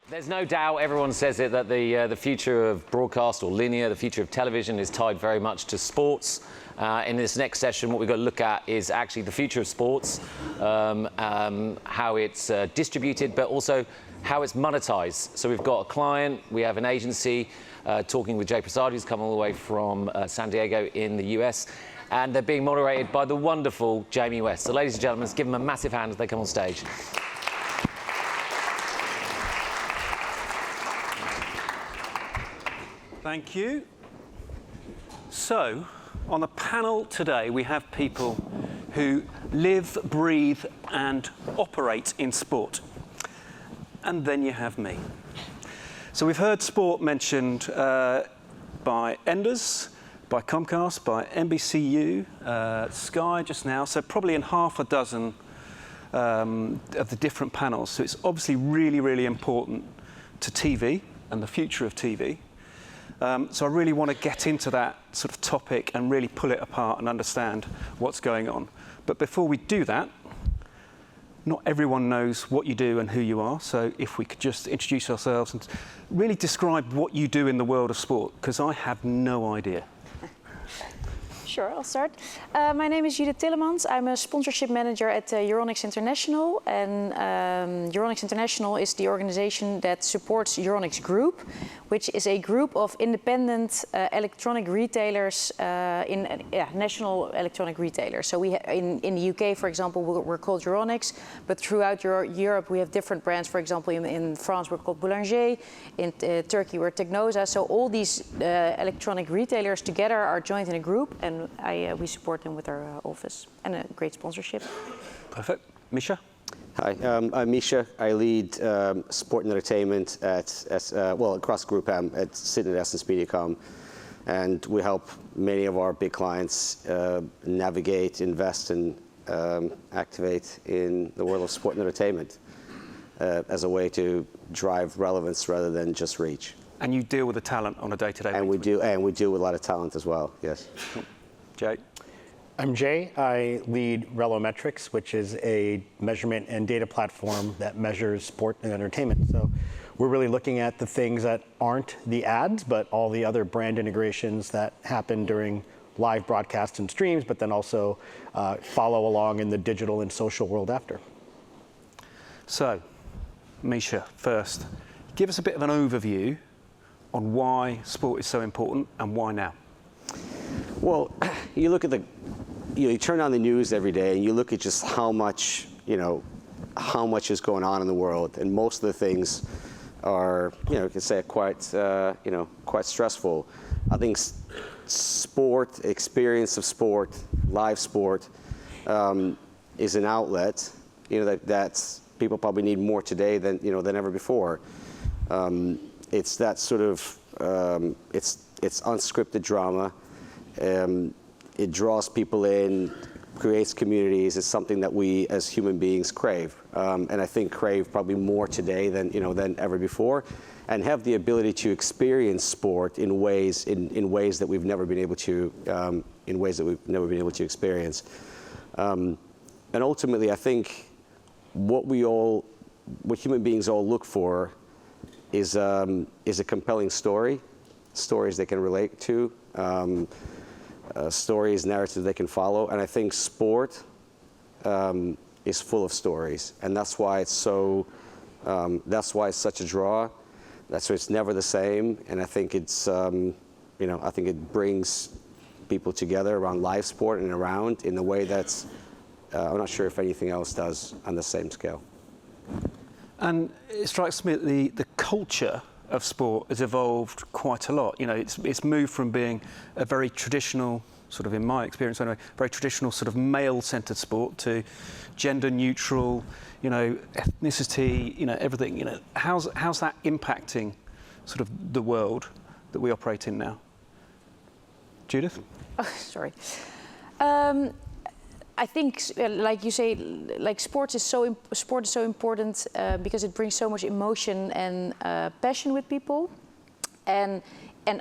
There's no doubt, everyone says it, that the future of broadcast or linear, the future of television is tied very much to sports. In this next session, what we've got to look at is actually the future of sports, how it's distributed, but also how it's monetized. So we've got a client, we have an agency talking with Prasad, who's come all the way from San Diego in the US, and they're being moderated by the wonderful Jamie West. So ladies and gentlemen, let's give them a massive hand as they come on stage. Thank you. So, on the panel today, we have people who live, breathe, and operate in sport. And then you have me. So we've heard sport mentioned by Enders, by Comcast, by NBCU, Sky just now, so probably in half a dozen of the different panels. So it's obviously really, really important to TV and the future of TV. So I really want to get into that sort of topic and really pull it apart and understand what's going on. But before we do that, not everyone knows what you do and who you are. So if we could just introduce ourselves and really describe what you do in the world of sport, because I have no idea. Sure, I'll start. My name is Judith Tillemans. I'm a sponsorship manager at Euronics International. And Euronics International is the organization that supports Euronics Group, which is a group of independent electronic retailers, national electronic retailers. So we in the UK, for example, we're called Euronics, but throughout Europe we have different brands. For example, in France we're called Boulanger, in Turkey we're Technosa. So all these electronic retailers together are joined in a group, and we support them with our office and a great sponsorship. Perfect. Misha? Hi, I'm Misha. I lead sport and entertainment across Group M sitting at EssenceMediacom, and we help many of our big clients navigate, invest, and activate in the world of sport and entertainment as a way to drive relevance rather than just reach. And you deal with the talent on a day-to-day basis? And we deal with a lot of talent as well. Yes. Jay? I'm Jay. I lead Relo, which is a measurement and data platform that measures sport and entertainment. So we're really looking at the things that aren't the ads, but all the other brand integrations that happen during live broadcasts and streams, but then also follow along in the digital and social world after. So, Misha, first, give us a bit of an overview on why sport is so important and why now. Well, you look at you turn on the news every day and you look at just how much is going on in the world, and most of the things are, you can say quite stressful. I think sport, experience of sport, live sport, is an outlet, that's people probably need more today than ever before. It's that sort of, it's unscripted drama. It draws people in, creates communities. It's something that we as human beings crave, and I think crave probably more today than ever before, and have the ability to experience sport in ways that we've never been able to experience. And ultimately, I think what human beings all look for is a compelling story, stories they can relate to. Stories, narratives they can follow, and I think sport is full of stories, and that's why it's so. That's why it's such a draw. That's why it's never the same, and I think it's. I think it brings people together around live sport and around in a way that's. I'm not sure if anything else does on the same scale. And it strikes me that the culture of sport has evolved quite a lot. It's moved from being a very traditional, sort of in my experience anyway, very traditional sort of male-centered sport to gender-neutral, ethnicity, everything. How's that impacting sort of the world that we operate in now? Judith? Oh, sorry. I think, like you say, sport is so important because it brings so much emotion and passion with people, and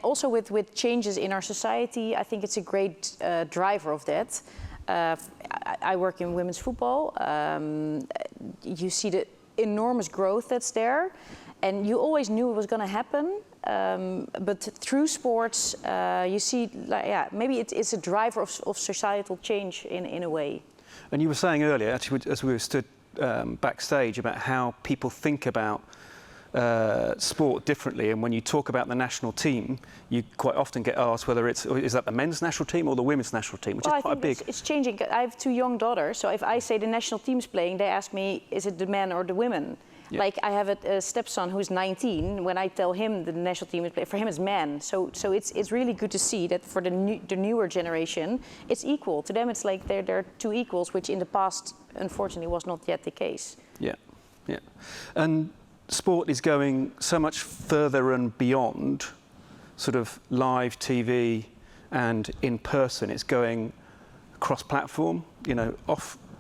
also with changes in our society. I think it's a great driver of that. I work in women's football. You see the enormous growth that's there, And you always knew it was going to happen, but through sports, you see, like, yeah, maybe it's a driver of societal change in a way. And you were saying earlier, actually, as we were stood backstage, about how people think about sport differently, and when you talk about the national team, you quite often get asked whether is that the men's national team or the women's national team, which is quite a big. It's changing. I have 2 young daughters, so if I say the national team's playing, they ask me, is it the men or the women? Yeah. Like I have a stepson who's 19. When I tell him the national team is playing, for him it's men. So it's really good to see that for the newer generation, it's equal. To them, it's like they're 2 equals, which in the past, unfortunately, was not yet the case. Yeah, yeah, and sport is going so much further and beyond sort of live TV and in person. It's going cross-platform,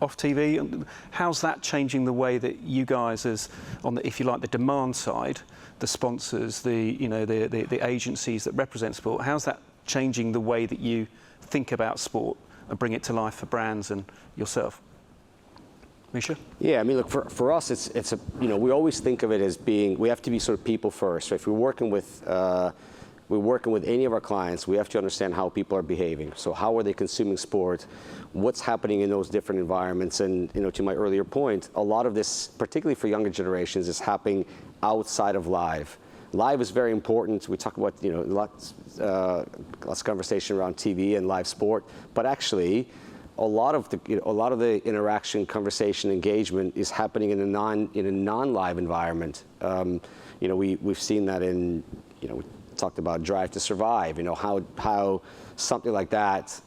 off TV. How's that changing the way that you guys, as on the, if you like, the demand side, the sponsors, the agencies that represent sport, how's that changing the way that you think about sport and bring it to life for brands and yourself? Misha? Yeah, I mean, look, for us, it's a, we always think of it as being, we have to be sort of people first. So if we're working with any of our clients, we have to understand how people are behaving. So how are they consuming sport? What's happening in those different environments? And to my earlier point, a lot of this, particularly for younger generations, is happening outside of live. Live is very important. We talk about lots of conversation around TV and live sport, but actually, a lot of the interaction, conversation, engagement is happening in a non-live environment. We've seen that in we talked about Drive to Survive. How something like that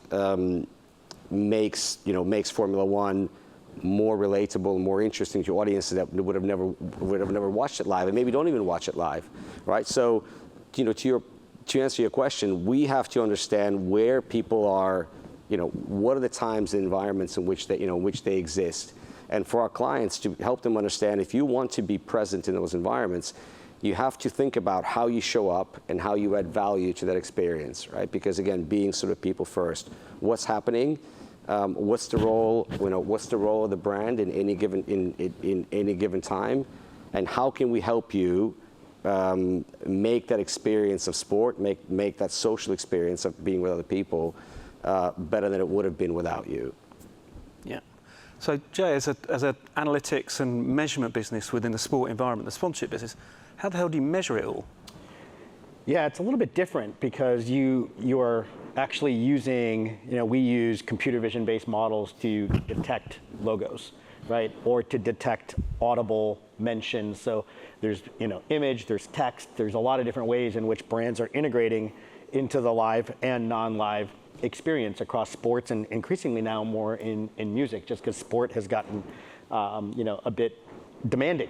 makes Formula One more relatable, more interesting to audiences that would have never watched it live, and maybe don't even watch it live, right? So, to answer your question, we have to understand where people are. What are the times and environments in which they exist, and for our clients to help them understand, if you want to be present in those environments, you have to think about how you show up and how you add value to that experience, right? Because again, being sort of people first. What's happening? What's the role? What's the role of the brand in any given time, and how can we help you make that experience of sport, make that social experience of being with other people better than it would have been without you. Yeah. So Jay, as an analytics and measurement business within the sport environment, the sponsorship business, how the hell do you measure it all? Yeah, it's a little bit different because you are actually using, we use computer vision based models to detect logos, right? Or to detect audible mentions. So there's, image, there's text, there's a lot of different ways in which brands are integrating into the live and non-live experience across sports, and increasingly now more in music, just because sport has gotten a bit demanding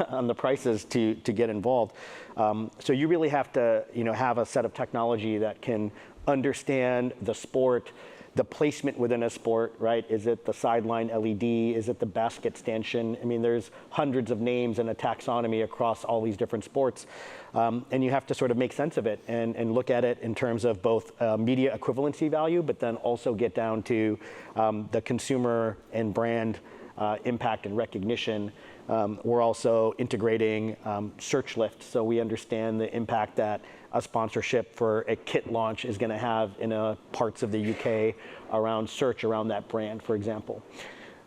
on the prices to get involved. So you really have to have a set of technology that can understand the sport, the placement within a sport, right? Is it the sideline LED? Is it the basket stanchion? I mean, there's hundreds of names and a taxonomy across all these different sports. And you have to sort of make sense of it and look at it in terms of both media equivalency value, but then also get down to the consumer and brand impact and recognition. We're also integrating search lift, so we understand the impact that a sponsorship for a kit launch is going to have in parts of the UK around search around that brand, for example.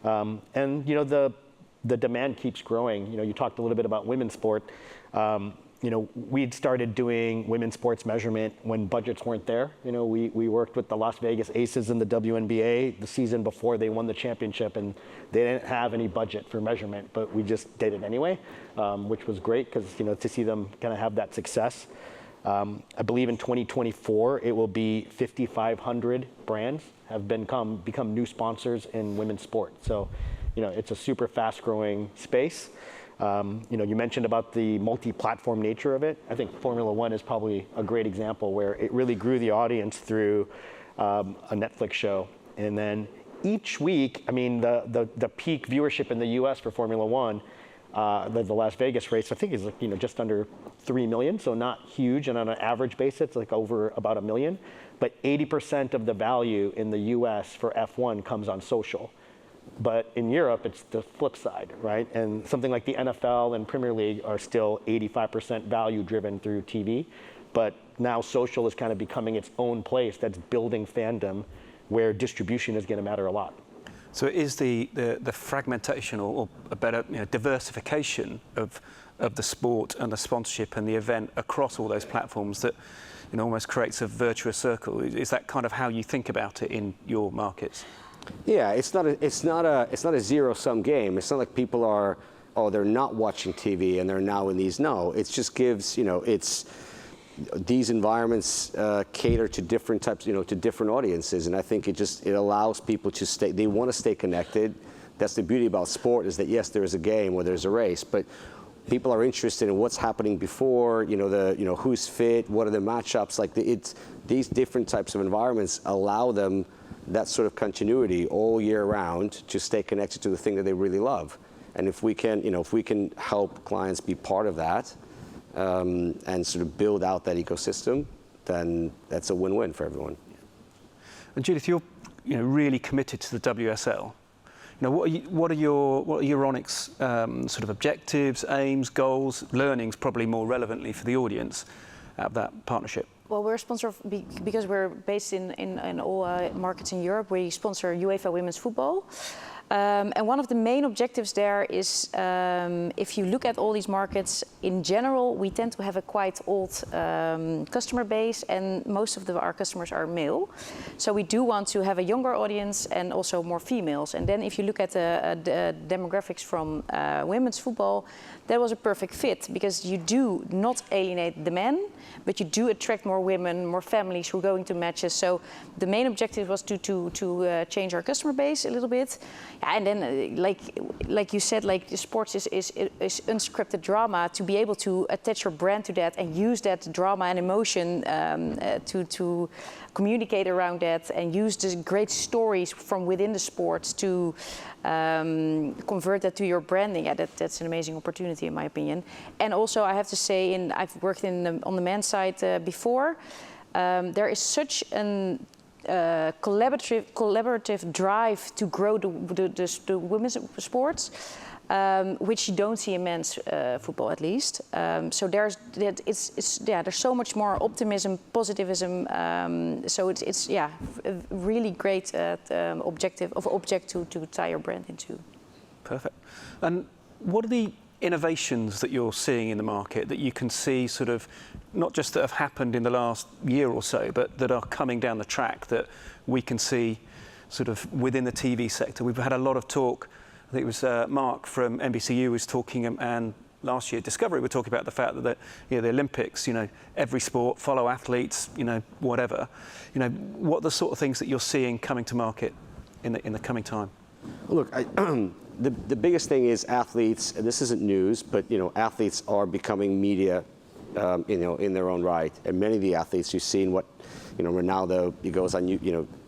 And the demand keeps growing. You talked a little bit about women's sport. We'd started doing women's sports measurement when budgets weren't there. We worked with the Las Vegas Aces in the WNBA the season before they won the championship, and they didn't have any budget for measurement, but we just did it anyway, which was great because to see them kind of have that success. I believe in 2024 it will be 5,500 brands have become new sponsors in women's sport. So, it's a super fast-growing space. You mentioned about the multi-platform nature of it. I think Formula One is probably a great example where it really grew the audience through a Netflix show. And then each week, I mean, the peak viewership in the US for Formula One, the Las Vegas race, I think is just under 3 million, so not huge. And on an average basis, it's like over about 1 million. But 80% of the value in the US for F1 comes on social. But in Europe, it's the flip side, right? And something like the NFL and Premier League are still 85% value driven through TV. But now social is kind of becoming its own place that's building fandom where distribution is going to matter a lot. So it is the fragmentation or a better diversification of the sport and the sponsorship and the event across all those platforms that almost creates a virtuous circle. Is that kind of how you think about it in your markets? Yeah, it's not a zero-sum game. It's not like people are, they're not watching TV and they're now in these. No, it just gives, these environments cater to different types, to different audiences, and I think it allows people to stay. They want to stay connected. That's the beauty about sport, is that yes, there is a game or there's a race, but people are interested in what's happening before. Who's fit, what are the matchups. Like these different types of environments allow them that sort of continuity all year round to stay connected to the thing that they really love. And if we can help clients be part of that. And sort of build out that ecosystem, then that's a win-win for everyone. And Judith, you're really committed to the WSL. What are your Euronics sort of objectives, aims, goals, learnings, probably more relevantly for the audience, out of that partnership? Well, we're a sponsor because we're based in all markets in Europe. We sponsor UEFA Women's Football. And one of the main objectives there is, if you look at all these markets, in general, we tend to have a quite old customer base, and most of our customers are male. So we do want to have a younger audience and also more females. And then if you look at the demographics from women's football, that was a perfect fit, because you do not alienate the men, but you do attract more women, more families who are going to matches. So the main objective was to change our customer base a little bit. And then, like you said, like sports is unscripted drama. To be able to attach your brand to that and use that drama and emotion to communicate around that, and use the great stories from within the sports to convert that to your branding. Yeah, that's an amazing opportunity, in my opinion. And also, I have to say, I've worked on the men's side before. There is such an collaborative drive to grow the women's sports, which you don't see in men's football, at least. So there's so much more optimism, positivism. So it's a really great object to tie your brand into. Perfect. And what are the innovations that you're seeing in the market that you can see, sort of, not just that have happened in the last year or so, but that are coming down the track that we can see sort of within the TV sector? We've had a lot of talk. I think it was Mark from NBCU was talking, and last year Discovery were talking about the fact that the Olympics, every sport, follow athletes, whatever. What are the sort of things that you're seeing coming to market in the coming time? Well, look, the biggest thing is athletes, and this isn't news, but athletes are becoming media, in their own right. And many of the athletes, you've seen what, Ronaldo, he goes on,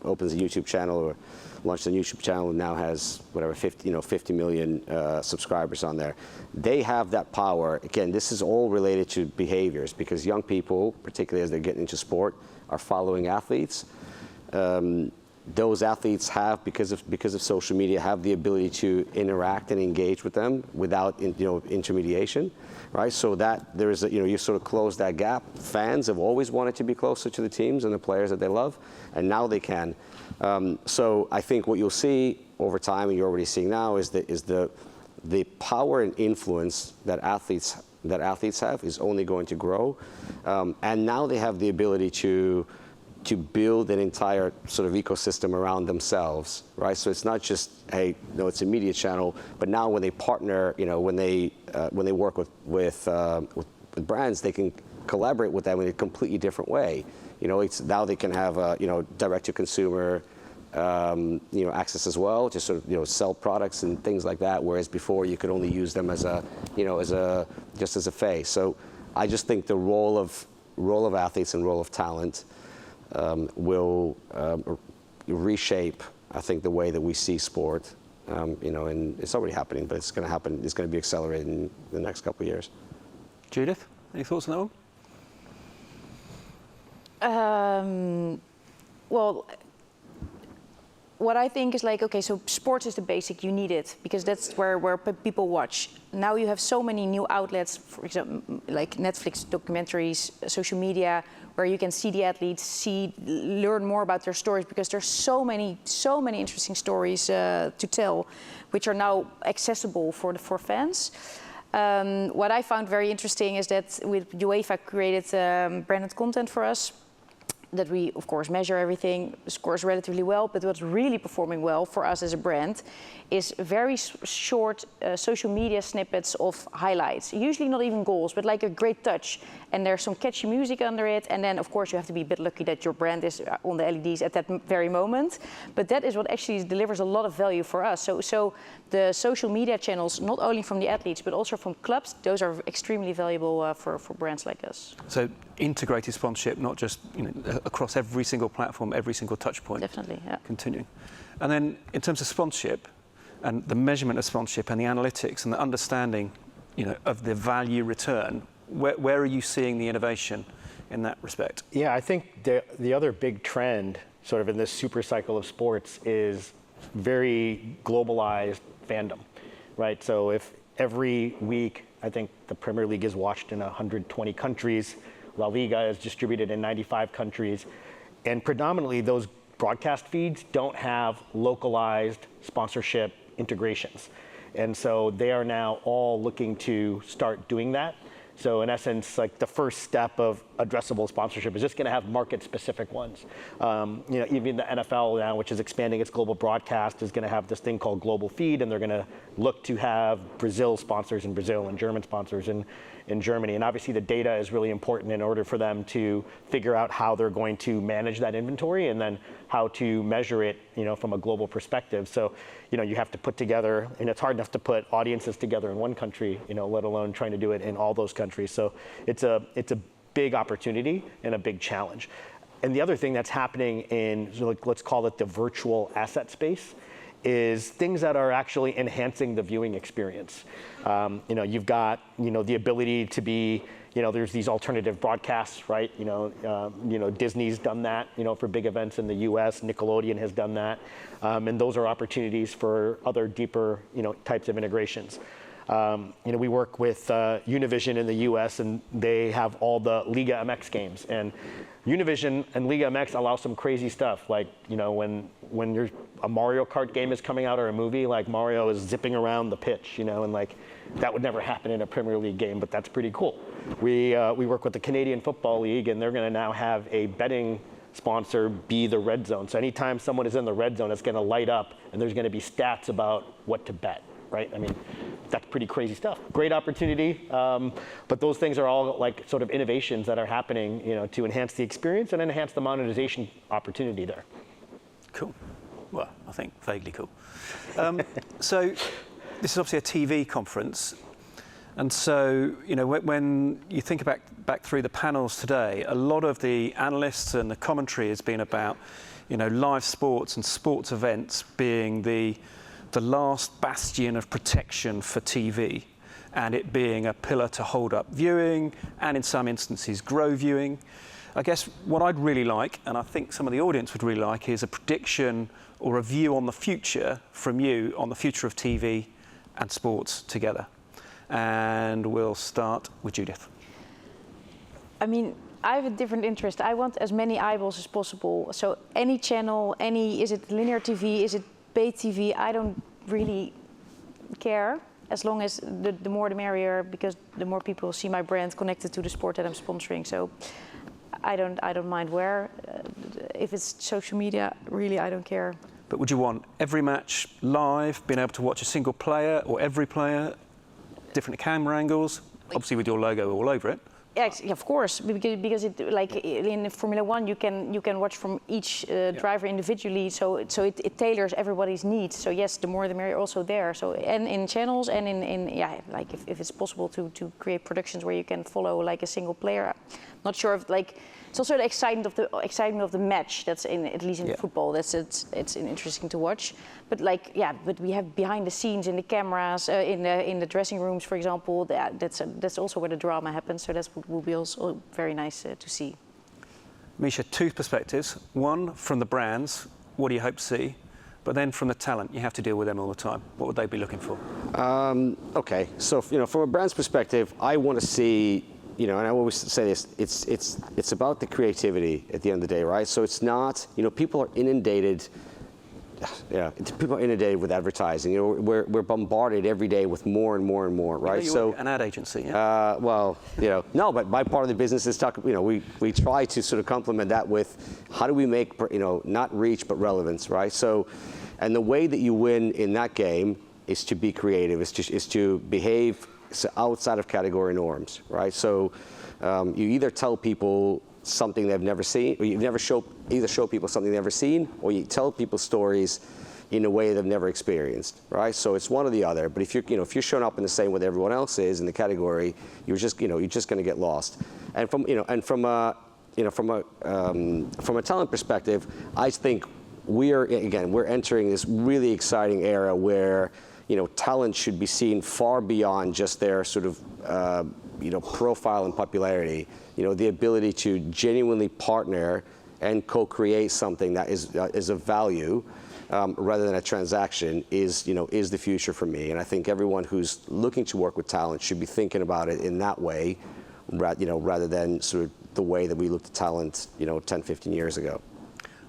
opens a YouTube channel or launched a YouTube channel and now has whatever 50 million subscribers on there. They have that power. Again, this is all related to behaviors, because young people, particularly as they're getting into sport, are following athletes. Those athletes have, because of social media, have the ability to interact and engage with them without intermediation, right? So that there is you sort of close that gap. Fans have always wanted to be closer to the teams and the players that they love, and now they can. So I think what you'll see over time, and you're already seeing now, is the power and influence that athletes have is only going to grow, and now they have the ability to build an entire sort of ecosystem around themselves, right? So it's not just, hey, it's a media channel, but now when they partner, when they work with brands, they can collaborate with them in a completely different way. It's now they can have direct to consumer access as well, to sort of sell products and things like that. Whereas before you could only use them as just as a face. So I just think the role of athletes and role of talent will reshape, I think, the way that we see sport. And it's already happening, but it's going to happen. It's going to be accelerated in the next couple of years. Judith, any thoughts on that one? Well, what I think is like, okay, so sports is the basic, you need it, because that's where people watch. Now you have so many new outlets, for example, like Netflix documentaries, social media, where you can see the athletes, learn more about their stories, because there's so many interesting stories to tell, which are now accessible for fans. What I found very interesting is that with UEFA created branded content for us, that we, of course, measure everything, scores relatively well, but what's really performing well for us as a brand is very short social media snippets of highlights. Usually not even goals, but like a great touch. And there's some catchy music under it. And then, of course, you have to be a bit lucky that your brand is on the LEDs at that very moment. But that is what actually delivers a lot of value for us. So the social media channels, not only from the athletes, but also from clubs, those are extremely valuable for brands like us. So integrated sponsorship, not just across every single platform, every single touch point. Definitely, yeah. Continuing. And then in terms of sponsorship and the measurement of sponsorship and the analytics and the understanding of the value return, where are you seeing the innovation in that respect? Yeah, I think the other big trend sort of in this super cycle of sports is very globalized fandom, right? So if every week, I think the Premier League is watched in 120 countries, La Liga is distributed in 95 countries, and predominantly those broadcast feeds don't have localized sponsorship integrations. And so they are now all looking to start doing that. So in essence, like the first step of addressable sponsorship is just going to have market-specific ones. Even the NFL now, which is expanding its global broadcast, is going to have this thing called Global Feed, and they're going to look to have Brazil sponsors in Brazil and German sponsors in Germany. And obviously the data is really important in order for them to figure out how they're going to manage that inventory and then how to measure it, from a global perspective. So, you have to put together, and it's hard enough to put audiences together in one country, let alone trying to do it in all those countries. So it's a big opportunity and a big challenge. And the other thing that's happening in, let's call it the virtual asset space, is things that are actually enhancing the viewing experience. You've got, the ability to be, there's these alternative broadcasts, right? Disney's done that, for big events in the US, Nickelodeon has done that. And those are opportunities for other deeper, types of integrations. We work with Univision in the US, and they have all the Liga MX games. And Univision and Liga MX allow some crazy stuff, like when a Mario Kart game is coming out or a movie, like Mario is zipping around the pitch, and like that would never happen in a Premier League game, but that's pretty cool. We work with the Canadian Football League, and they're going to now have a betting sponsor be the red zone. So anytime someone is in the red zone, it's going to light up, and there's going to be stats about what to bet. Right? I mean, that's pretty crazy stuff. Great opportunity, but those things are all like sort of innovations that are happening, to enhance the experience and enhance the monetization opportunity there. Cool. Well, I think vaguely cool. So this is obviously a TV conference, and so when you think back through the panels today, a lot of the analysts and the commentary has been about live sports and sports events being the last bastion of protection for TV, and it being a pillar to hold up viewing and in some instances grow viewing. I guess what I'd really like, and I think some of the audience would really like, is a prediction or a view on the future from you on the future of TV and sports together. And we'll start with Judith. I mean, I have a different interest. I want as many eyeballs as possible. So any channel, is it linear TV, is it pay TV, I don't really care, as long as the more the merrier, because the more people see my brand connected to the sport that I'm sponsoring. So I don't mind where. If it's social media, really, I don't care. But would you want every match live, being able to watch a single player or every player, different camera angles, obviously with your logo all over it? Yeah, of course, because it, like in Formula One, you can watch from each driver individually, so it tailors everybody's needs. So yes, the more the merrier also there. So and in channels and in like if it's possible to create productions where you can follow like a single player. I'm not sure if it's also the excitement of the match that's at least in football. It's interesting to watch. But but we have behind the scenes in the cameras, in the dressing rooms, for example. That's also where the drama happens. So that will be also very nice to see. Misha, two perspectives. One from the brands, what do you hope to see? But then from the talent, you have to deal with them all the time. What would they be looking for? Okay, so from a brand's perspective, I want to see, and I always say this, it's about the creativity at the end of the day, right? So it's not, people are inundated. Yeah, people are inundated with advertising. We're bombarded every day with more and more and more, right? So an ad agency. Yeah? No, but my part of the business is we try to sort of complement that with how do we make not reach but relevance, right? So, and the way that you win in that game is to be creative, is to behave outside of category norms, right? So, you either tell people something they've never seen, or either show people something they've never seen, or you tell people stories in a way they've never experienced, right? So it's one or the other. But if you're showing up in the same way that everyone else is in the category, you're just going to get lost. And from a talent perspective, I think we're entering this really exciting era where talent should be seen far beyond just their sort of profile and popularity. The ability to genuinely partner and co-create something that is of value rather than a transaction is the future for me. And I think everyone who's looking to work with talent should be thinking about it in that way, rather than sort of the way that we looked at talent 10, 15 years ago.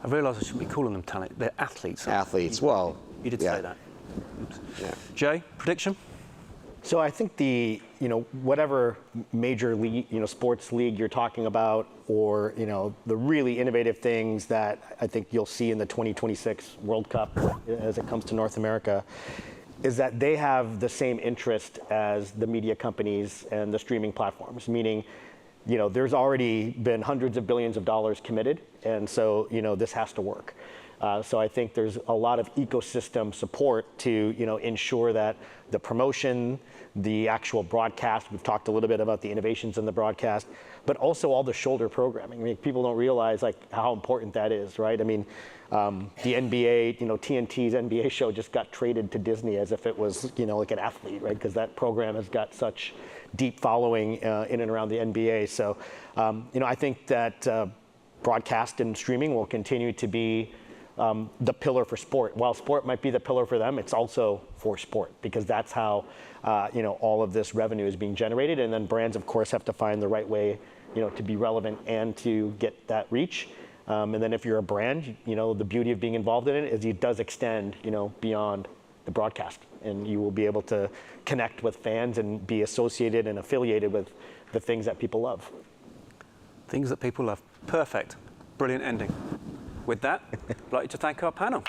I realise I shouldn't be calling them talent. They're athletes. Athletes, well. You did say that. Yeah. Jay, prediction? So I think whatever major league, sports league you're talking about, or the really innovative things that I think you'll see in the 2026 World Cup as it comes to North America, is that they have the same interest as the media companies and the streaming platforms, meaning there's already been hundreds of billions of dollars committed, and so this has to work. So I think there's a lot of ecosystem support to ensure that the promotion, the actual broadcast, we've talked a little bit about the innovations in the broadcast, but also all the shoulder programming. I mean, people don't realize how important that is, right? I mean, the NBA, TNT's NBA show just got traded to Disney as if it was, like an athlete, right? Because that program has got such deep following in and around the NBA. So, I think that broadcast and streaming will continue to be the pillar for sport. While sport might be the pillar for them, it's also for sport, because that's how all of this revenue is being generated. And then brands, of course, have to find the right way to be relevant and to get that reach. And then if you're a brand, the beauty of being involved in it is it does extend beyond the broadcast, and you will be able to connect with fans and be associated and affiliated with the things that people love. Things that people love. Perfect. Brilliant ending. With that, I'd like to thank our panel.